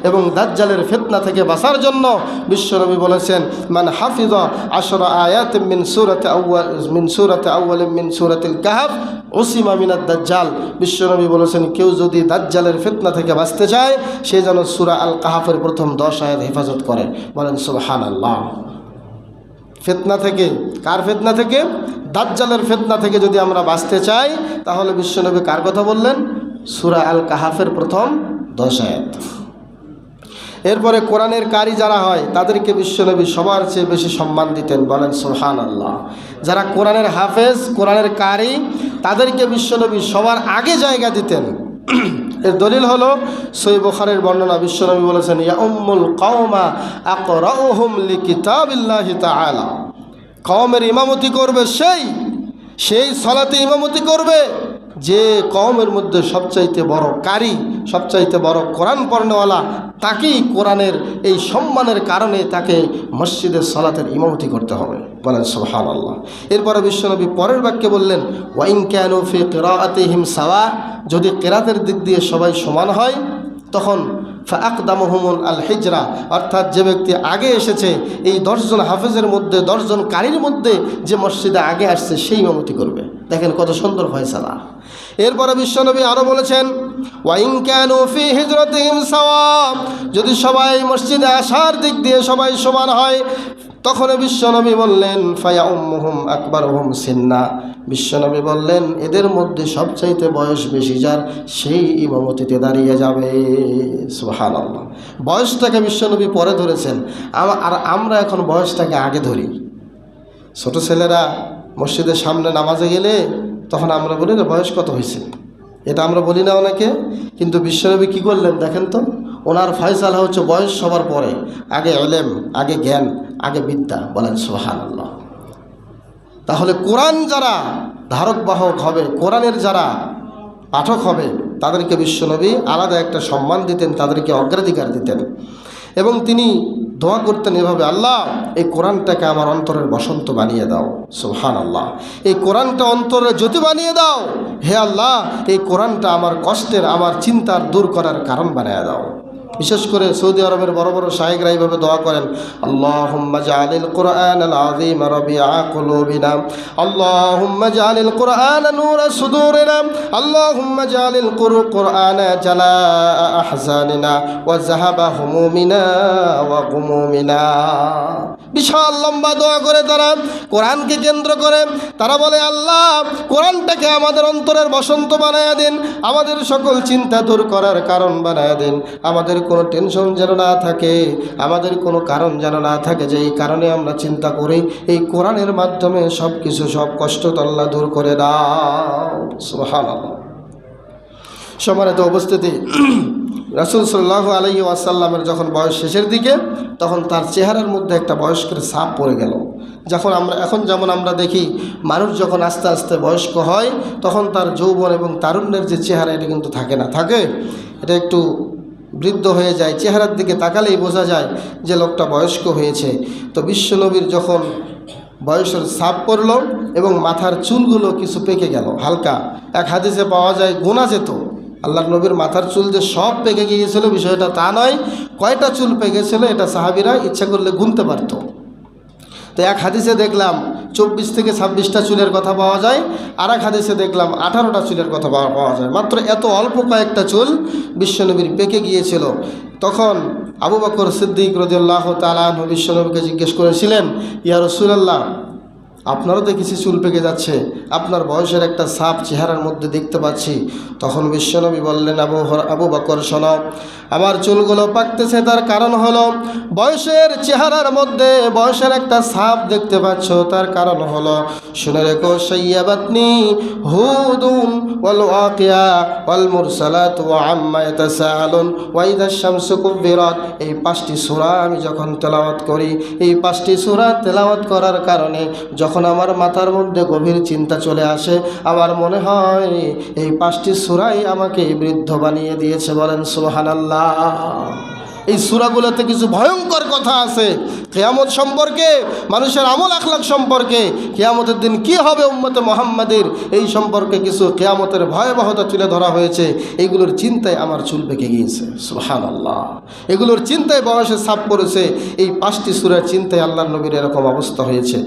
এবং দাজ্জালের ফিতনা থেকে বাঁচার জন্য বিশ্বনবী বলেছেন, মান হাফিজা 10 আয়াত মিন সূরাতিল কাহফ উসিমা মিনাদ দাজ্জাল। বিশ্বনবী বলেছেন, কেউ যদি দাজ্জালের ফিতনা থেকে বাঁচতে চায় সে যেন সূরা আল কাহফের প্রথম 10 আয়াত হেফাজত করে। বলেন সুবহানাল্লাহ। ফিতনা থেকে, কার ফিতনা থেকে? দাজ্জালের ফিতনা থেকে যদি আমরা বাঁচতে চাই তাহলে বিশ্বনবী কার কথা বললেন? সূরা আল কাহফের প্রথম 10 আয়াত। এরপরে কোরআনের কারি যারা হয় তাদেরকে বিশ্বনবী সবার চেয়ে বেশি সম্মান দিতেন। বলেন সুবহানাল্লাহ। যারা কোরআনের হাফেজ, কোরআনের কারি, তাদেরকে বিশ্বনবী সবার আগে জায়গা দিতেন। এর দলিল হলো সহিহ বুখারীর বর্ণনা। বিশ্বনবী বলেছেন, ইয়া উম্মুল কওমা আকরাউহুম লিকিতাবিল্লাহি তাআলা। কওমের ইমামতি করবে সেই সালাতে ইমামতি করবে যে কওমের মধ্যে সবচাইতে বড় কারি, সবচাইতে বড় কোরআন পড়নেওয়ালা, তাকেই কোরআনের এই সম্মানের কারণে তাকে মসজিদের সালাতের ইমামতি করতে হবে। বলেন সুবহানাল্লাহ। এরপরে বিশ্বনবী পরের বাক্যে বললেন, ওয়া ইন কানু ফি কিরাআতিহিম সাওয়া, যদি কিরাতের দিক দিয়ে সবাই সমান হয় তখন ফাআকদামুহুমুল আল হিজরা, অর্থাৎ যে ব্যক্তি আগে এসেছে এই 10 জন হাফেজের মধ্যে, 10 জন কারির মধ্যে যে মসজিদে আগে আসছে সেই ইমামতি করবে। দেখেন কত সুন্দর ফয়সালা। এরপরে বিশ্বনবী আরও বলেছেন, ওয়া ইন কানু ফি হিজরাতিহিম সাওয়া, যদি সবাই মসজিদে আসার দিক দিয়ে সবাই সমান হয় তখন বিশ্বনবী বললেন, ফায়া উম্মুহুম আকবারুহুম সিন্না, বিশ্বনবী বললেন এদের মধ্যে সবচাইতে বয়স বেশি যার সেই ইমামতিতে দাঁড়িয়ে যাবে। সুবহানাল্লাহ। বয়সটাকে বিশ্বনবী পরে ধরেছেন, আর আমরা এখন বয়সটাকে আগে ধরি। ছোট ছেলেরা মসজিদের সামনে নামাজে গেলে তখন আমরা বলি না বয়স কত হয়েছে, এটা আমরা বলি না অনেকে। কিন্তু বিশ্বনবী কী করলেন দেখেন তো, ওনার ফয়সালা হচ্ছে বয়স সবার পরে, আগে ইলম, আগে জ্ঞান, আগে বিদ্যা। বলেন সুবহানাল্লাহ। তাহলে কোরআন যারা ধারক বাহক হবে, কোরআনের যারা পাঠক হবে তাদেরকে বিশ্বনবী আলাদা একটা সম্মান দিতেন, তাদেরকে অগ্রাধিকার দিতেন। এবং তিনি দোয়া করতেন এভাবে, আল্লাহ এই কোরআনটাকে আমার অন্তরের বসন্ত বানিয়ে দাও। সুবহানাল্লাহ। এই কোরআনটা অন্তরে জ্যোতি বানিয়ে দাও। হে আল্লাহ, এই কোরআনটা আমার কষ্টের, আমার চিন্তার দূর করার কারণ বানিয়ে দাও। বিশেষ করে সৌদি আরবের বড় বড় শায়েখরা এইভাবে দোয়া করেন, আল্লাহুম্মা জাআলিল কুরআনাল আযীম রাবিআ কুলুবিনা, আল্লাহুম্মা জাআলিল কুরআনা নূরা সুদুরিনা, আল্লাহুম্মা জাআলিল কুরআনা জালাআ আহজানিনা ওয়া যাহাবা হুমুমিনা ওয়া গুমুমিনা। বিশাল লম্বা দোয়া করে তারা কোরআনকে কেন্দ্র করে তারা বলে, আল্লাহ কোরআনটাকে আমাদের অন্তরের বসন্ত বানায়া দিন, আমাদের সকল চিন্তা দূর করার কারণ বানায়া দিন, আমাদের কোনো টেনশন যেন না থাকে, আমাদের কোনো কারণ যেন না থাকে যে এই কারণে আমরা চিন্তা করি, এই কোরআনের মাধ্যমে সব কিছু, সব কষ্ট তো আল্লাহ দূর করে দাও। সুবহানাল্লাহ। সম্মানিত উপস্থিতি, রাসূল সাল্লাল্লাহু আলাইহি ওয়াসাল্লামের যখন বয়স শেষের দিকে তখন তার চেহারার মধ্যে একটা বয়স্কের ছাপ পড়ে গেল। এখন যেমন আমরা দেখি মানুষ যখন আস্তে আস্তে বয়স্ক হয় তখন তার যৌবন এবং তারুণ্যের যে চেহারা এটা কিন্তু থাকে না, থাকে এটা একটু বৃদ্ধ হয়ে যায়। চেহারার দিকে তাকালেই বোঝা যায় যে লোকটা বয়স্ক হয়েছে। তো বিশ্বনবীর যখন বয়সের ছাপ পড়ল এবং মাথার চুলগুলো কিছু পেকে গেল হালকা, এক হাদিসে পাওয়া যায় গোনা যেত। আল্লাহর নবীর মাথার চুল যে সব পেকে গিয়েছিল বিষয়টা তা নয়, কয়টা চুল পেকেছিল এটা সাহাবীরা ইচ্ছা করলে গুনতে পারত। তো এক হাদিসে দেখলাম 24 থেকে 26টা চুলের কথা পাওয়া যায়, আর এক হাদিসে দেখলাম 18টা চুলের কথা পাওয়া যায়। মাত্র এত অল্প কয়েকটা চুল বিশ্বনবীর পেকে গিয়েছিল। তখন আবু বকর সিদ্দিক রাদিয়াল্লাহু তাআলা আনহু বিশ্বনবীকে জিজ্ঞেস করেছিলেন, ইয়া রাসূলুল্লাহ আপনারও দেখেছি চুল পেকে যাচ্ছে, আপনার বয়সের একটা ছাপ চেহারার মধ্যে দেখতে পাচ্ছি। তখন বিশ্বনবী বললেন, আবু বকর শোনো, আমার চুলগুলো পাকতেছে তার কারণ হলো বয়সের চেহারার মধ্যে বয়সের একটা ছাপ দেখতে পাচ্ছ, তার কারণ হলো শুনে রেখো, শাইয়াবাতনি হুদুন ওয়াল ওয়াকিয়া ওয়াল মুরসালাত ওয়া আম্মা ইয়াতাসাআলুন ওয়া ইযা শামসু কুবিরাত। এই 5টি সূরা আমি যখন তেলাওয়াত করি, এই 5টি সূরা তেলাওয়াত করার কারণে যখন আমার মাথার মধ্যে গভীর চিন্তা চলে আসে, আমার মনে হয় এই 5টি সূরাই আমাকে বৃদ্ধ বানিয়ে দিয়েছে। বলেন সুবহানাল্লাহ। এই সূরাগুলোতে কিছু ভয়ঙ্কর কথা আছে কিয়ামত সম্পর্কে, মানুষের আমল আখলাক সম্পর্কে, কিয়ামতের দিন কি হবে উম্মতে মুহাম্মাদের, এই সম্পর্কে কিছু কিয়ামতের ভয়াবহতা তুলে ধরা হয়েছে। এইগুলোর চিন্তায় আমার চুল পেকে গিয়েছে, সুবহানাল্লাহ। এগুলোর চিন্তায় বয়সে ছাপ পড়েছে। এই 5টি সূরার চিন্তায় আল্লাহর নবীর এরকম অবস্থা হয়েছে।